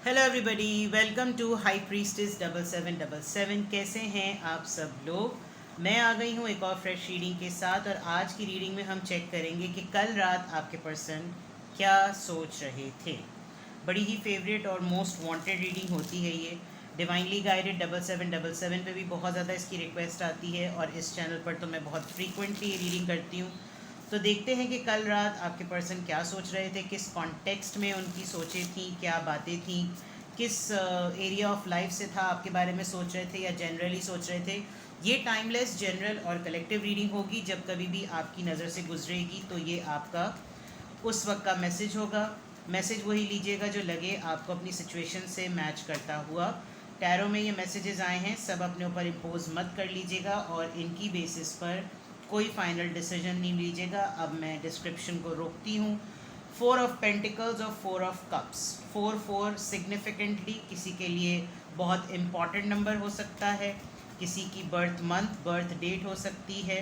Hello everybody, welcome to high priestess 7777। कैसे हैं आप सब लोग। मैं आ गई हूँ एक और फ्रेश रीडिंग के साथ, और आज की रीडिंग में हम चेक करेंगे कि कल रात आपके पर्सन क्या सोच रहे थे। बड़ी ही फेवरेट और मोस्ट वांटेड रीडिंग होती है ये। डिवाइनली गाइडेड 7777 पे भी बहुत ज़्यादा इसकी रिक्वेस्ट आती है, और इस चैनल पर तो मैं बहुत फ्रीक्वेंटली ये रीडिंग करती हूँ। तो देखते हैं कि कल रात आपके पर्सन क्या सोच रहे थे, किस कॉन्टेक्स्ट में उनकी सोचें थी, क्या बातें थी, किस एरिया ऑफ लाइफ से था आपके बारे में सोच रहे थे या जनरली सोच रहे थे। ये टाइमलेस, जनरल और कलेक्टिव रीडिंग होगी। जब कभी भी आपकी नज़र से गुजरेगी तो ये आपका उस वक्त का मैसेज होगा। मैसेज वही लीजिएगा जो लगे आपको अपनी सिचुएशन से मैच करता हुआ। टैरो में ये मैसेजेस आए हैं, सब अपने ऊपर इम्पोज मत कर लीजिएगा और इनकी बेसिस पर कोई फाइनल डिसीजन नहीं लीजिएगा। अब मैं डिस्क्रिप्शन को रोकती हूँ। 4 ऑफ पेंटिकल्स और 4 ऑफ कप्स, 4 सिग्निफिकेंटली किसी के लिए बहुत इम्पॉर्टेंट नंबर हो सकता है, किसी की बर्थ मंथ, बर्थ डेट हो सकती है।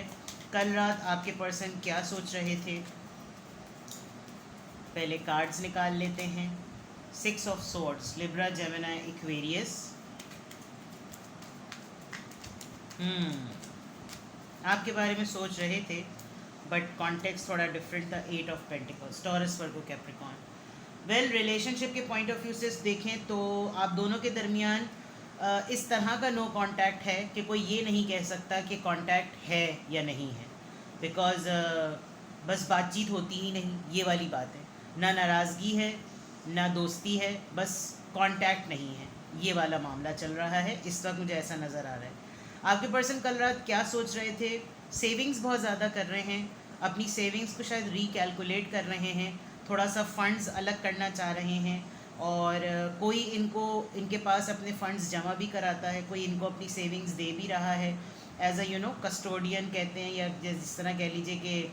कल रात आपके पर्सन क्या सोच रहे थे, पहले कार्ड्स निकाल लेते हैं। 6 of swords, Libra, Gemini, Aquarius. आपके बारे में सोच रहे थे, बट कॉन्टेक्स्ट थोड़ा डिफरेंट था। 8 of pentacles, taurus, Virgo, Capricorn. Well, relationship के पॉइंट ऑफ व्यू से देखें तो आप दोनों के दरमियान इस तरह का नो कांटेक्ट है कि कोई ये नहीं कह सकता कि कांटेक्ट है या नहीं है, बिकॉज बस बातचीत होती ही नहीं, ये वाली बात है। ना नाराज़गी है, ना दोस्ती है, बस कांटेक्ट नहीं है, ये वाला मामला चल रहा है। इस वक्त मुझे ऐसा नज़र आ रहा है। आपके पर्सन कल रात क्या सोच रहे थे, सेविंग्स बहुत ज़्यादा कर रहे हैं, अपनी सेविंग्स को शायद रिकैलकुलेट कर रहे हैं, थोड़ा सा फंड्स अलग करना चाह रहे हैं, और कोई इनके पास अपने फंड्स जमा भी कराता है, कोई इनको अपनी सेविंग्स दे भी रहा है एज अ कस्टोडियन कहते हैं, या जिस तरह कह लीजिए कि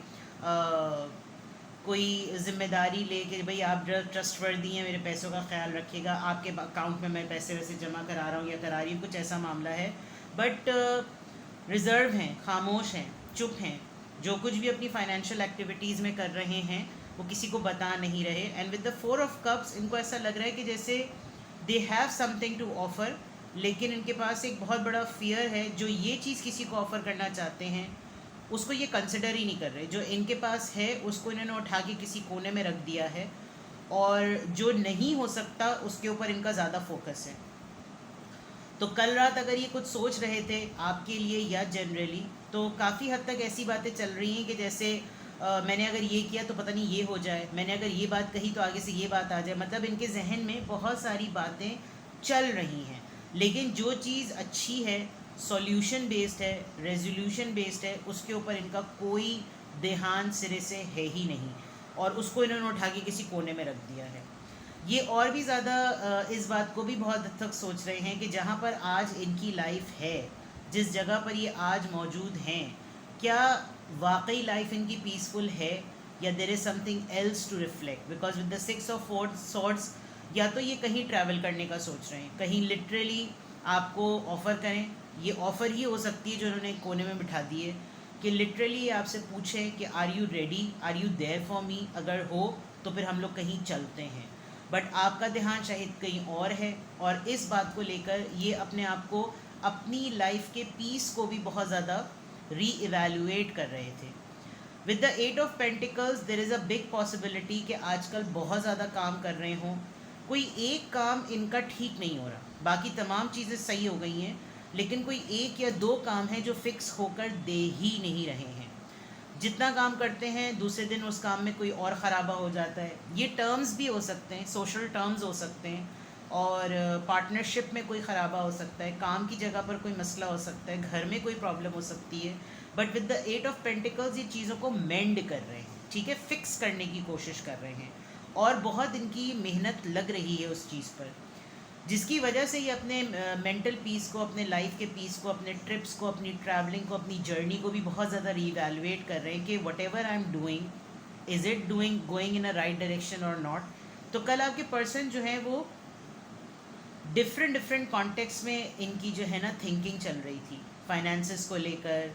कोई जिम्मेदारी ले कि भाई आप ट्रस्ट वर्दी हैं, मेरे पैसों का ख्याल रखिएगा, आपके अकाउंट में मैं पैसे वैसे जमा करा रहा हूँ या करा रही हूँ, कुछ ऐसा मामला है। बट रिज़र्व हैं, खामोश हैं, चुप हैं। जो कुछ भी अपनी फाइनेंशियल एक्टिविटीज़ में कर रहे हैं वो किसी को बता नहीं रहे। And with the 4 of cups इनको ऐसा लग रहा है कि जैसे they have something to offer, लेकिन इनके पास एक बहुत बड़ा फियर है। जो ये चीज़ किसी को ऑफ़र करना चाहते हैं उसको ये कंसिडर ही नहीं कर रहे। जो इनके पास है उसको इन्होंने उठा के किसी कोने में रख दिया है, और जो नहीं हो सकता उसके ऊपर इनका ज़्यादा फोकस है। तो कल रात अगर ये कुछ सोच रहे थे आपके लिए या जनरली, तो काफ़ी हद तक ऐसी बातें चल रही हैं कि जैसे मैंने अगर ये किया तो पता नहीं ये हो जाए, मैंने अगर ये बात कही तो आगे से ये बात आ जाए। मतलब इनके जहन में बहुत सारी बातें चल रही हैं, लेकिन जो चीज़ अच्छी है, सॉल्यूशन बेस्ड है, रेजोल्यूशन बेस्ड है, उसके ऊपर इनका कोई ध्यान सिरे से है ही नहीं, और उसको इन्होंने उठा के किसी कोने में रख दिया है। ये और भी ज़्यादा इस बात को भी बहुत हद तक सोच रहे हैं कि जहाँ पर आज इनकी लाइफ है, जिस जगह पर ये आज मौजूद हैं, क्या वाकई लाइफ इनकी पीसफुल है, या there is something else to reflect. Because with the 6 of swords, या तो ये कहीं ट्रैवल करने का सोच रहे हैं, कहीं लिटरली आपको ऑफ़र करें। ये ऑफ़र ही हो सकती है जो उन्होंने कोने में बिठा दी है, कि लिटरली आपसे पूछें कि are you ready, are you there for me, अगर हो तो फिर हम लोग कहीं चलते हैं। बट आपका ध्यान शायद कहीं और है, और इस बात को लेकर ये अपने आप को, अपनी लाइफ के पीस को भी बहुत ज़्यादा री इवेल्यूएट कर रहे थे। With the 8 of pentacles there is a big possibility कि आजकल बहुत ज़्यादा काम कर रहे हों, कोई एक काम इनका ठीक नहीं हो रहा, बाकी तमाम चीज़ें सही हो गई हैं, लेकिन कोई एक या दो काम हैं जो फिक्स होकर दे ही नहीं रहे हैं। जितना काम करते हैं दूसरे दिन उस काम में कोई और ख़राबा हो जाता है। ये टर्म्स भी हो सकते हैं, सोशल टर्म्स हो सकते हैं, और पार्टनरशिप में कोई ख़राबा हो सकता है, काम की जगह पर कोई मसला हो सकता है, घर में कोई प्रॉब्लम हो सकती है। But with the 8 of pentacles ये चीज़ों को मेंड कर रहे हैं, ठीक है, फिक्स करने की कोशिश कर रहे हैं, और बहुत इनकी मेहनत लग रही है उस चीज़ पर, जिसकी वजह से ये अपने मेंटल पीस को, अपने लाइफ के पीस को, अपने ट्रिप्स को, अपनी ट्रैवलिंग को, अपनी जर्नी को भी बहुत ज़्यादा रीवैल्यूएट कर रहे हैं कि what ever I am doing, is it doing going in a right direction और नॉट। तो कल आपके पर्सन जो है वो डिफरेंट डिफरेंट कॉन्टेक्स्ट में इनकी जो है ना थिंकिंग चल रही थी, फाइनेंसेस को लेकर,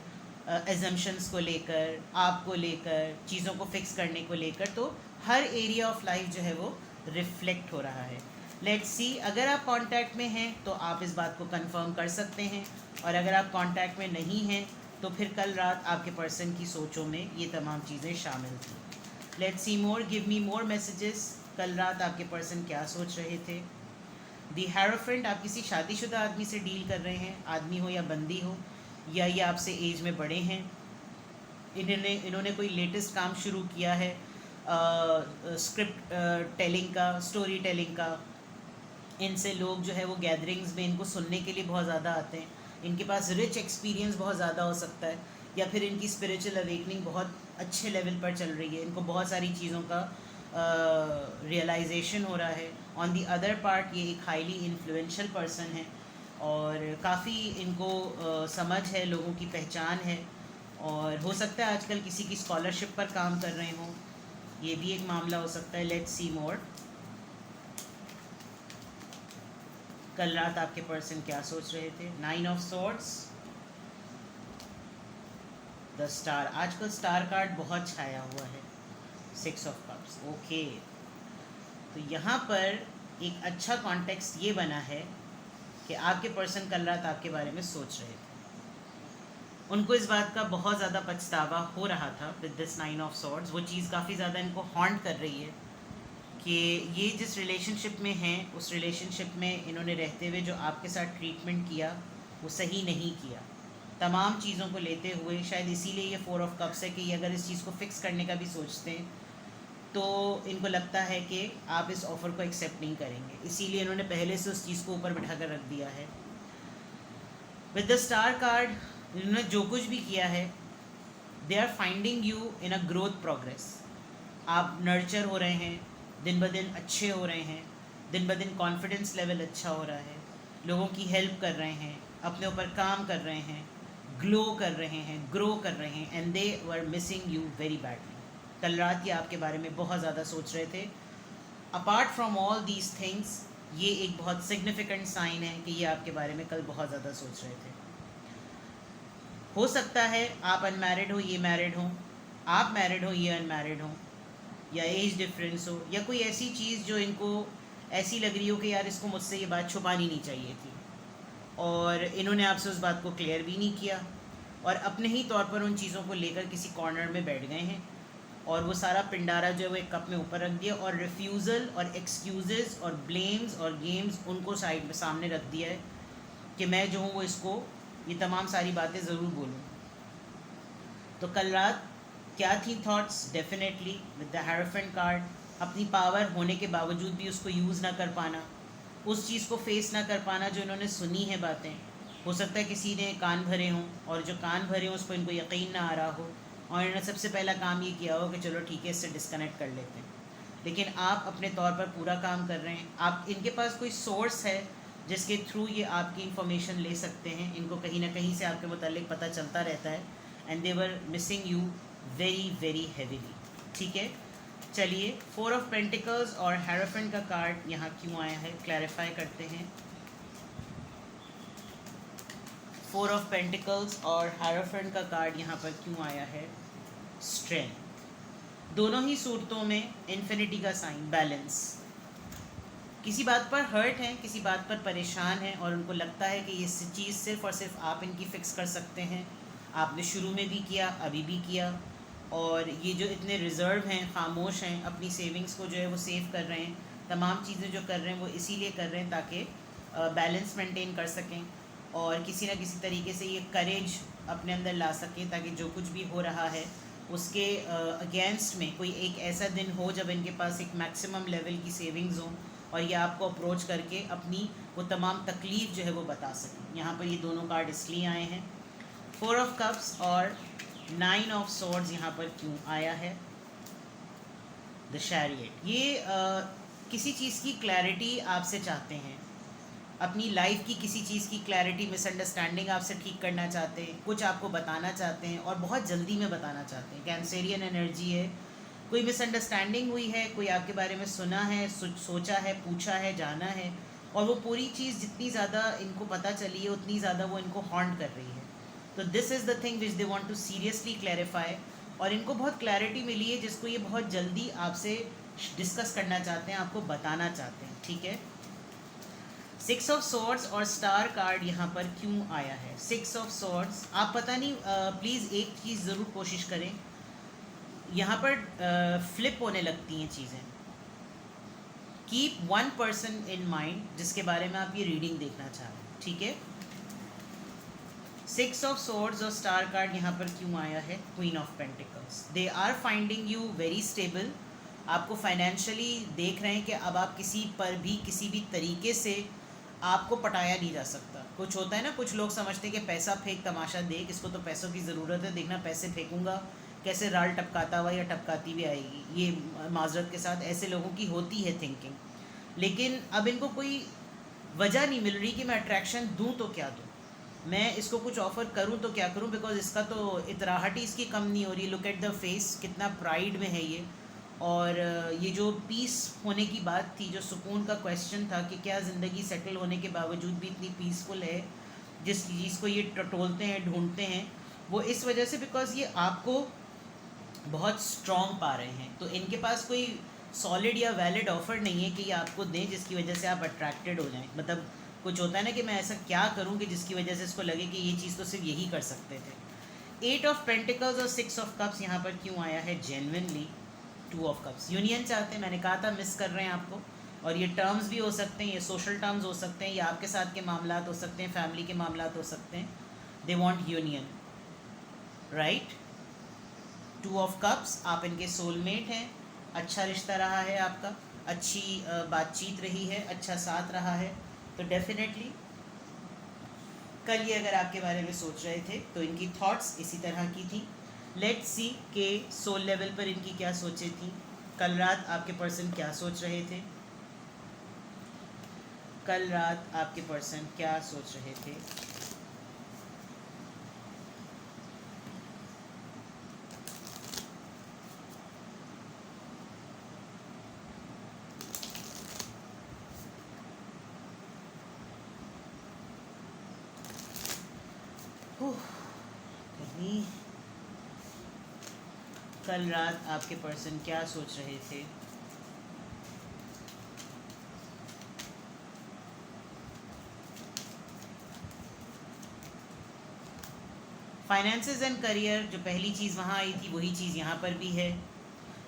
एजम्पशंस को लेकर, आपको लेकर, चीज़ों को फिक्स करने को लेकर। तो हर एरिया ऑफ लाइफ जो है वो रिफ्लेक्ट हो रहा है। लेट्स सी, अगर आप कांटेक्ट में हैं तो आप इस बात को कंफर्म कर सकते हैं, और अगर आप कांटेक्ट में नहीं हैं तो फिर कल रात आपके पर्सन की सोचों में ये तमाम चीज़ें शामिल थी। Let's see more, give me more messages. कल रात आपके पर्सन क्या सोच रहे थे? दी हेरोफेंट, आप किसी शादीशुदा आदमी से डील कर रहे हैं, आदमी हो या बंदी हो, या ये आपसे एज में बड़े हैं। इन्होंने कोई लेटेस्ट काम शुरू किया है, स्क्रिप्ट टेलिंग का, स्टोरी टेलिंग का। इनसे लोग जो है वो गैदरिंग्स में इनको सुनने के लिए बहुत ज़्यादा आते हैं। इनके पास रिच एक्सपीरियंस बहुत ज़्यादा हो सकता है, या फिर इनकी स्पिरिचुअल अवेकनिंग बहुत अच्छे लेवल पर चल रही है, इनको बहुत सारी चीज़ों का रियलाइजेशन हो रहा है। ऑन दी अदर पार्ट ये एक हाईली इन्फ्लुएंशियल पर्सन है, और काफ़ी इनको समझ है, लोगों की पहचान है, और हो सकता है आजकल किसी की स्कॉलरशिप पर काम कर रहे हों, ये भी एक मामला हो सकता है। लेट्स सी मोर, कल रात आपके पर्सन क्या सोच रहे थे? 9 ऑफ सॉर्ड्स, द स्टार। आजकल स्टार कार्ड बहुत छाया हुआ है। 6 ऑफ कप्स, ओके। तो यहाँ पर एक अच्छा कॉन्टेक्स्ट ये बना है कि आपके पर्सन कल रात आपके बारे में सोच रहे थे। उनको इस बात का बहुत ज़्यादा पछतावा हो रहा था विद दिस 9 ऑफ सॉर्ड्स। वो चीज़ काफ़ी ज़्यादा इनको हॉन्ट कर रही है कि ये जिस रिलेशनशिप में हैं, उस रिलेशनशिप में इन्होंने रहते हुए जो आपके साथ ट्रीटमेंट किया वो सही नहीं किया। तमाम चीज़ों को लेते हुए शायद इसीलिए ये 4 ऑफ कप्स है कि ये अगर इस चीज़ को फिक्स करने का भी सोचते हैं तो इनको लगता है कि आप इस ऑफ़र को एक्सेप्ट नहीं करेंगे, इसीलिए इन्होंने पहले से उस चीज़ को ऊपर बिठा कर रख दिया है। विद द स्टार कार्ड, इन्होंने जो कुछ भी किया है, they are finding you in a growth progress. आप नर्चर हो रहे हैं, दिन ब दिन अच्छे हो रहे हैं, दिन ब दिन कॉन्फिडेंस लेवल अच्छा हो रहा है, लोगों की हेल्प कर रहे हैं, अपने ऊपर काम कर रहे हैं, ग्लो कर रहे हैं, ग्रो कर रहे हैं, and they were missing you very badly. कल रात ये आपके बारे में बहुत ज़्यादा सोच रहे थे। Apart from all these things, ये एक बहुत सिग्निफिकेंट साइन है कि ये आपके बारे में कल बहुत ज़्यादा सोच रहे थे। हो सकता है आप अनमैरिड हो, ये मैरिड हो, आप मैरिड हो, ये अनमैरिड हो, या एज डिफरेंस हो, या कोई ऐसी चीज़ जो इनको ऐसी लग रही हो कि यार इसको मुझसे ये बात छुपानी नहीं चाहिए थी, और इन्होंने आपसे उस बात को क्लियर भी नहीं किया, और अपने ही तौर पर उन चीज़ों को लेकर किसी कॉर्नर में बैठ गए हैं, और वो सारा पिंडारा जो है वो एक कप में ऊपर रख दिया, और रिफ्यूज़ल और एक्सक्यूज़ेस और ब्लेम्स और गेम्स उनको साइड में सामने रख दिया है कि मैं जो हूँ वो इसको ये तमाम सारी बातें ज़रूर बोलूँ। तो कल रात क्या थी thoughts? Definitely with the hierophant card, अपनी पावर होने के बावजूद भी उसको यूज़ ना कर पाना, उस चीज़ को फेस ना कर पाना जो इन्होंने सुनी है बातें। हो सकता है किसी ने कान भरे हों, और जो कान भरे हों उसको इनको यकीन ना आ रहा हो, और इन्होंने सबसे पहला काम ये किया हो कि चलो ठीक है इससे डिस्कनेक्ट कर लेते हैं। लेकिन आप अपने तौर पर पूरा काम कर रहे हैं। आप, इनके पास कोई सोर्स है जिसके थ्रू ये आपकी इन्फॉर्मेशन ले सकते हैं, इनको कहीं ना कहीं से आपके मुतालिक पता चलता रहता है, and they were missing you very very heavily. ठीक है, चलिए 4 ऑफ पेंटिकल्स और हेरोफेंट का कार्ड यहाँ क्यों आया है क्लैरिफाई करते हैं। 4 ऑफ पेंटिकल्स और हेरोफेंट का कार्ड यहाँ पर क्यों आया है? स्ट्रेंथ। दोनों ही सूरतों में इन्फिनिटी का साइन, बैलेंस। किसी बात पर हर्ट हैं, किसी बात पर परेशान हैं, और उनको लगता है कि ये चीज़ सिर्फ़ और सिर्फ आप इनकी फ़िक्स कर सकते हैं। आपने शुरू में भी किया, अभी भी किया, और ये जो इतने रिज़र्व हैं, खामोश हैं, अपनी सेविंग्स को जो है वो सेव कर रहे हैं, तमाम चीज़ें जो कर रहे हैं वो इसीलिए कर रहे हैं ताकि बैलेंस मेंटेन कर सकें, और किसी ना किसी तरीके से ये करेज अपने अंदर ला सकें ताकि जो कुछ भी हो रहा है उसके अगेंस्ट में कोई एक ऐसा दिन हो जब इनके पास एक मैक्सिमम लेवल की सेविंग्स हो, और ये आपको अप्रोच करके अपनी वो तमाम तकलीफ़ जो है वो बता सकें। यहाँ पर ये दोनों कार्ड इसलिए आए हैं। 4 ऑफ कप्स और 9 ऑफ सॉर्ड्स यहाँ पर क्यों आया है? The chariot. ये किसी चीज़ की क्लैरिटी आपसे चाहते हैं, अपनी लाइफ की किसी चीज़ की क्लैरिटी, मिसअंडरस्टैंडिंग आपसे ठीक करना चाहते हैं, कुछ आपको बताना चाहते हैं और बहुत जल्दी में बताना चाहते हैं। कैंसेरियन एनर्जी है, कोई मिसअंडरस्टैंडिंग हुई है, कोई आपके बारे में सुना है, सोचा है, पूछा है, जाना है, और वो पूरी चीज़ जितनी ज़्यादा इनको पता चली है उतनी ज़्यादा वो इनको हॉन्ट कर रही है। तो this is the thing which they want to seriously clarify, और इनको बहुत क्लैरिटी मिली है जिसको ये बहुत जल्दी आपसे डिस्कस करना चाहते हैं, आपको बताना चाहते हैं। ठीक है, 6 ऑफ सॉर्ड्स और स्टार कार्ड यहाँ पर क्यों आया है? 6 ऑफ सॉर्ड्स, आप पता नहीं, प्लीज़ एक चीज़ ज़रूर कोशिश करें, यहाँ पर फ्लिप होने लगती हैं चीज़ें। Keep one person in mind जिसके बारे में आप ये रीडिंग देखना चाह रहे हैं, ठीक है? 6 ऑफ सॉर्ड्स और स्टार कार्ड यहाँ पर क्यों आया है? Queen of pentacles. They are finding you very stable, आपको फाइनेंशियली देख रहे हैं कि अब आप किसी पर भी किसी भी तरीके से आपको पटाया नहीं जा सकता। कुछ होता है ना, कुछ लोग समझते हैं कि पैसा फेंक तमाशा देख, इसको तो पैसों की ज़रूरत है, देखना पैसे फेंकूंगा कैसे राल टपकाता हुआ या टपकाती भी आएगी। ये माजरत के साथ ऐसे लोगों की होती है थिंकिंग, लेकिन अब इनको कोई वजह नहीं मिल रही कि मैं अट्रैक्शन दूँ तो क्या दूँ, मैं इसको कुछ ऑफ़र करूँ तो क्या करूँ, बिकॉज इसका तो इतराहट ही इसकी कम नहीं हो रही। लुक एट द फेस, कितना प्राइड में है ये। और ये जो पीस होने की बात थी, जो सुकून का क्वेश्चन था कि क्या ज़िंदगी सेटल होने के बावजूद भी इतनी पीसफुल है, जिस चीज़ को ये टटोलते हैं, ढूंढते हैं, वो इस वजह से बिकॉज ये आपको बहुत स्ट्रॉन्ग पा रहे हैं। तो इनके पास कोई सॉलिड या वैलिड ऑफ़र नहीं है कि ये आपको दें जिसकी वजह से आप अट्रैक्टेड हो जाएं। मतलब कुछ होता है ना कि मैं ऐसा क्या करूं कि जिसकी वजह से इसको लगे कि ये चीज़ तो सिर्फ यही कर सकते थे। 8 ऑफ पेंटिकल्स और 6 ऑफ कप्स यहाँ पर क्यों आया है? जेन्युइनली 2 ऑफ कप्स, यूनियन चाहते हैं। मैंने कहा था मिस कर रहे हैं आपको, और ये टर्म्स भी हो सकते हैं, ये सोशल टर्म्स हो सकते हैं, या आपके साथ के मामलात हो सकते हैं, फैमिली के मामलात हो सकते हैं। They want union, right? 2 of cups, आप इनके सोलमेट हैं, अच्छा रिश्ता रहा है आपका, अच्छी बातचीत रही है, अच्छा साथ रहा है। तो डेफिनेटली कल ये अगर आपके बारे में सोच रहे थे तो इनकी थॉट्स इसी तरह की थी। लेट्स सी के सोल लेवल पर इनकी क्या सोचें थी। कल रात आपके पर्सन क्या सोच रहे थे? कल रात आपके पर्सन क्या सोच रहे थे? कल रात आपके पर्सन क्या सोच रहे थे? फाइनेंसेस एंड करियर, जो पहली चीज़ वहाँ आई थी वही चीज़ यहाँ पर भी है।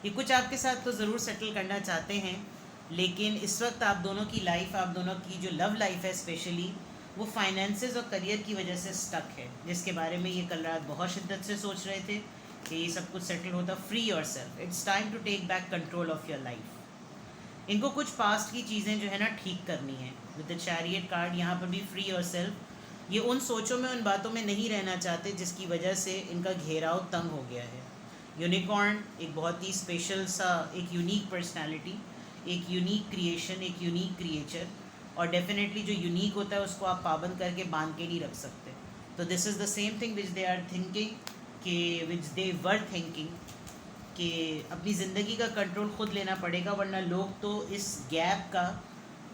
ये कुछ आपके साथ तो ज़रूर सेटल करना चाहते हैं, लेकिन इस वक्त आप दोनों की लाइफ, आप दोनों की जो लव लाइफ है स्पेशली, वो फाइनेंसेस और करियर की वजह से स्टक है, जिसके बारे में ये कल रात बहुत शिद्दत से सोच रहे थे कि ये सब कुछ सेटल होता। Free yourself, it's time to take back control of your life. इनको कुछ पास्ट की चीज़ें जो है ना ठीक करनी है। विद द चैरियट कार्ड यहाँ पर भी फ्री योर सेल्फ, ये उन सोचों में, उन बातों में नहीं रहना चाहते जिसकी वजह से इनका घेराव तंग हो गया है। यूनिकॉर्न एक बहुत ही स्पेशल सा, एक यूनिक पर्सनालिटी, एक यूनिक क्रिएशन, एक यूनिक क्रिएचर, और डेफिनेटली जो यूनिक होता है उसको आप पाबंद करके बांध के नहीं रख सकते। तो this is the same thing which they are thinking, कि विच दे वर थिंकिंग, कि अपनी ज़िंदगी का कंट्रोल खुद लेना पड़ेगा, वरना लोग तो इस गैप का,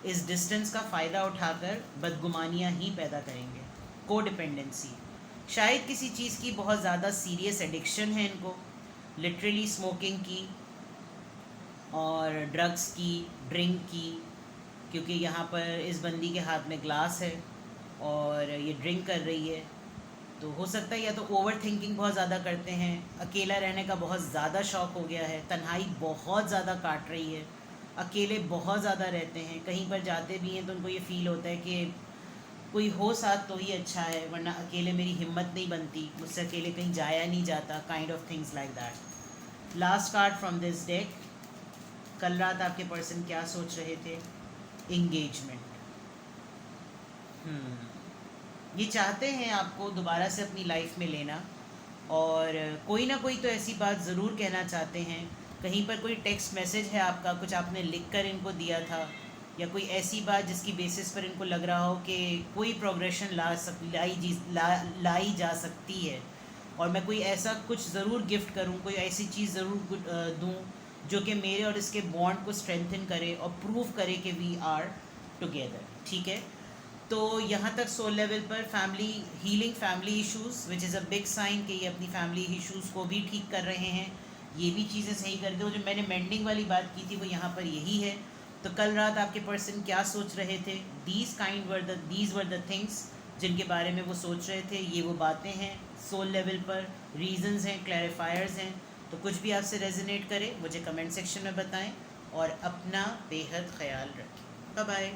इस डिस्टेंस का फ़ायदा उठाकर बदगुमानियाँ ही पैदा करेंगे। को डिपेंडेंसी, शायद किसी चीज़ की बहुत ज़्यादा सीरियस एडिक्शन है इनको, लिटरली स्मोकिंग की और ड्रग्स की, ड्रिंक की, क्योंकि यहाँ पर इस बंदी के हाथ में ग्लास है और ये ड्रिंक कर रही है। तो हो सकता है या तो ओवर थिंकिंग बहुत ज़्यादा करते हैं, अकेला रहने का बहुत ज़्यादा शौक़ हो गया है, तन्हाई बहुत ज़्यादा काट रही है, अकेले बहुत ज़्यादा रहते हैं, कहीं पर जाते भी हैं तो उनको ये फ़ील होता है कि कोई हो साथ तो ही अच्छा है, वरना अकेले मेरी हिम्मत नहीं बनती, मुझसे अकेले कहीं जाया नहीं जाता, kind of things like that. Last card from this deck, कल रात आपके पर्सन क्या सोच रहे थे? इंगेजमेंट। ये चाहते हैं आपको दोबारा से अपनी लाइफ में लेना, और कोई ना कोई तो ऐसी बात ज़रूर कहना चाहते हैं। कहीं पर कोई टेक्स्ट मैसेज है आपका, कुछ आपने लिख कर इनको दिया था, या कोई ऐसी बात जिसकी बेसिस पर इनको लग रहा हो कि कोई प्रोग्रेशन लाई जा सकती है, और मैं कोई ऐसा कुछ ज़रूर गिफ्ट करूं, कोई ऐसी चीज़ ज़रूर दूं जो कि मेरे और इसके बॉन्ड को स्ट्रेंथन करे और प्रूव करे कि वी आर टुगेदर। ठीक है, तो यहाँ तक सोल लेवल पर family healing, family issues which is a big sign कि ये अपनी फैमिली इश्यूज़ को भी ठीक कर रहे हैं, ये भी चीज़ें सही कर दो। जो मैंने मेंडिंग वाली बात की थी वो यहाँ पर यही है तो कल रात आपके पर्सन क्या सोच रहे थे, दीज वर द थिंग्स जिनके बारे में वो सोच रहे थे, ये वो बातें हैं सोल लेवल पर, रीजंस हैं, क्लैरिफायर्स हैं। तो कुछ भी आपसे रेजोनेट करे मुझे कमेंट सेक्शन में बताएं और अपना बेहद ख्याल रखें। Bye bye.